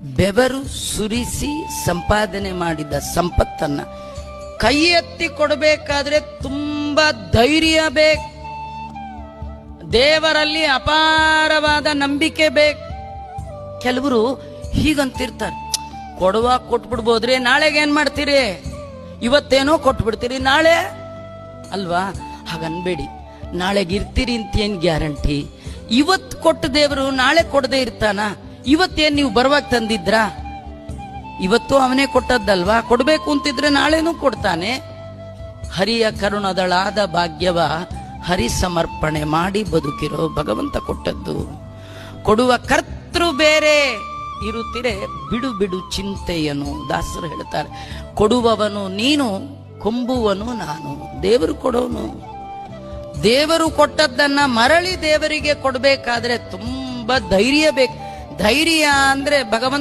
ಬೆವರು ಸುರಿಸಿ ಸಂಪಾದನೆ ಮಾಡಿದ ಸಂಪತ್ತನ್ನ ಕೈ ಎತ್ತಿ ಕೊಡಬೇಕಾದ್ರೆ ತುಂಬಾ ಧೈರ್ಯ ಬೇಕು, ದೇವರಲ್ಲಿ ಅಪಾರವಾದ ನಂಬಿಕೆ ಬೇಕು. ಕೆಲವರು ಹೀಗಂತಿರ್ತಾರೆ, ಕೊಡುವಾಗ ಕೊಟ್ಬಿಡ್ಬೋದ್ರಿ, ನಾಳೆಗೆ ಏನ್ ಮಾಡ್ತೀರಿ, ಇವತ್ತೇನೋ ಕೊಟ್ಬಿಡ್ತೀರಿ, ನಾಳೆ ಅಲ್ವಾ, ಹಾಗನ್ಬೇಡಿ. ನಾಳೆಗೆ ಇರ್ತೀರಿ ಅಂತ ಏನ್ ಗ್ಯಾರಂಟಿ? ಇವತ್ತು ಕೊಟ್ಟ ದೇವರು ನಾಳೆ ಕೊಡದೆ ಇರ್ತಾನ? ಇವತ್ತೇನ್ ನೀವು ಬರುವಾಗ ತಂದಿದ್ರ? ಇವತ್ತು ಅವನೇ ಕೊಟ್ಟದ್ದಲ್ವಾ, ಕೊಡ್ಬೇಕು ಅಂತಿದ್ರೆ ನಾಳೆನೂ ಕೊಡ್ತಾನೆ. ಹರಿಯ ಕರುಣದಳಾದ ಭಾಗ್ಯವ ಹರಿ ಸಮರ್ಪಣೆ ಮಾಡಿ ಬದುಕಿರೋ ಭಗವಂತ ಕೊಟ್ಟದ್ದು. ಕೊಡುವ ಕರ್ತೃ ಬೇರೆ ಇರುತ್ತಿರೆ ಬಿಡು ಬಿಡು ಚಿಂತೆಯನು, ದಾಸರು ಹೇಳ್ತಾರೆ. ಕೊಡುವವನು ನೀನು, ಕೊಂಬುವನು ನಾನು. ದೇವರು ಕೊಡೋನು. ದೇವರು ಕೊಟ್ಟದ್ದನ್ನ ಮರಳಿ ದೇವರಿಗೆ ಕೊಡಬೇಕಾದ್ರೆ ತುಂಬಾ ಧೈರ್ಯ ಬೇಕು. ಧೈರ್ಯ ಅಂದ್ರೆ ಭಗವಂತ